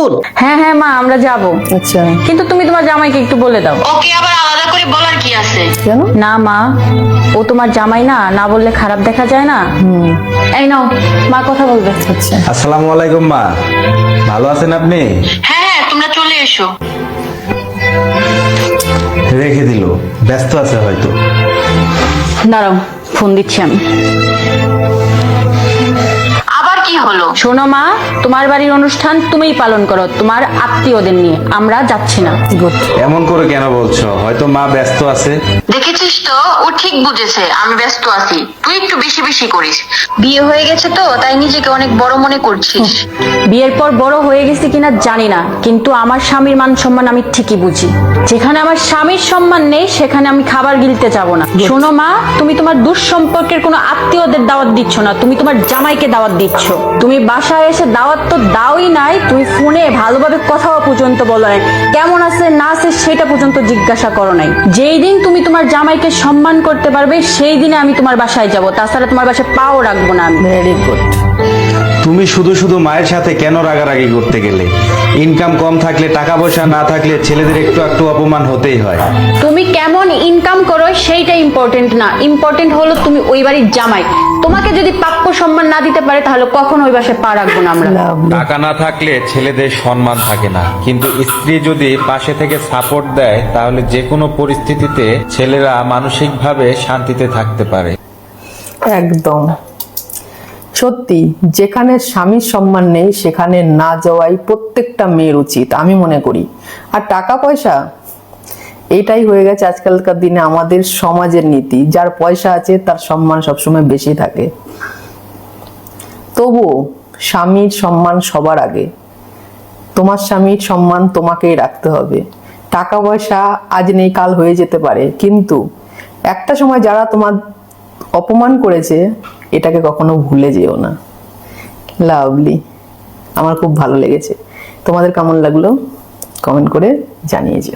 এখন? হ্যাঁ হ্যাঁ মা, আমরা যাব। আচ্ছা, কিন্তু তুমি তোমার জামাইকে একটু বলে দাও। ওকে আবার আলাদা করে বলার কি আছে? কেন? না মা, ও তোমার জামাই না, না বললে খারাপ দেখা যায় না। এই নাও, মা কথা বলবে। আচ্ছা, আসসালামু আলাইকুম মা, ভালো আছেন আপনি? হ্যাঁ হ্যাঁ, তোমরা চলে এসো। রেখে দিল, ব্যস্ত আছে হয়তো। দাঁড়াও, ফোন দিচ্ছি আমি। আবার কি হলো? শোনো মা, তোমার বাড়ির অনুষ্ঠান তুমিই পালন করো তোমার আত্মীয়দের নিয়ে, আমরা যাচ্ছি না। গুড। এমন করে কেন বলছো? হয়তো মা ব্যস্ত আছে। দেখেছিস তো, ও ঠিক বুঝেছে আমি ব্যস্ত আছি। তুই একটু বেশি বেশি করিস। বিয়ে হয়ে গেছে তো, তাই নিজেকে অনেক বড় মনে করছিস। বিয়ের পর বড় হয়ে গেছি কিনা জানি না, কিন্তু আমার স্বামীর মান সম্মান আমি ঠিকই বুঝি। যেখানে আমার স্বামীর সম্মান নেই সেখানে আমি খাবার গিলতে যাব না। শোনো মা, তুমি তোমার দুঃসম্পর্কের কোনো আত্মীয়দের দাওয়াত দিচ্ছ না, তুমি তোমার জামাইকে দাওয়াত দিচ্ছ। তুমি বাসায় এসে দাওয়াত তো দাওই নাই, তুমি ফোনে ভালোভাবে কথাও পর্যন্ত বলো নাই, কেমন আছে না আছে সেটা পর্যন্ত জিজ্ঞাসা করো নাই। যেই দিন তুমি তোমার জামাইকে সম্মান করতে পারবে সেই দিনে আমি তোমার বাসায় যাব, তাছাড়া তোমার বাসায় পাও রাখবো না আমি। Very good. তুমি শুধু শুধু মায়ের সাথে কেন রাগারাগি করতে গেলে? ইনকাম কম থাকলে, টাকা পয়সা না থাকলে ছেলেদের একটু একটু অপমান হতেই হয়। তুমি কেমন ইনকাম করো সেইটা ইম্পর্টেন্ট না, ইম্পর্টেন্ট হলো তুমি ওই বাড়ির জামাই। তোমাকে যদি প্রাপ্য সম্মান না দিতে পারে তাহলে কখনো ওই বাসায় পা রাখবো না আমরা। লাভলি। টাকা না থাকলে ছেলেদের সম্মান থাকে না, কিন্তু স্ত্রী যদি পাশে থেকে সাপোর্ট দেয় তাহলে যে কোনো পরিস্থিতিতে ছেলেরা মানসিকভাবে শান্তিতে থাকতে পারে। একদম সত্যি, যেখানে স্বামীর সম্মান নেই সেখানে না যাওয়াই প্রত্যেকটা মেয়ের উচিত আমি মনে করি। আর টাকা পয়সা, এইটাই হয়ে গেছে আজকালকার দিনে আমাদের সমাজের নীতি। যার পয়সা আছে তার সম্মান সবসময় বেশি থাকে। তবুও স্বামীর সম্মান সবার আগে। তোমার স্বামীর সম্মান তোমাকেই রাখতে হবে। টাকা পয়সা আজ নেই কাল হয়ে যেতে পারে, কিন্তু একটা সময় যারা তোমার অপমান করেছে এটাকে কখনো ভুলে যেও না। লাভলি, আমার খুব ভালো লেগেছে। তোমাদের কেমন লাগলো কমেন্ট করে জানিয়ে যেও।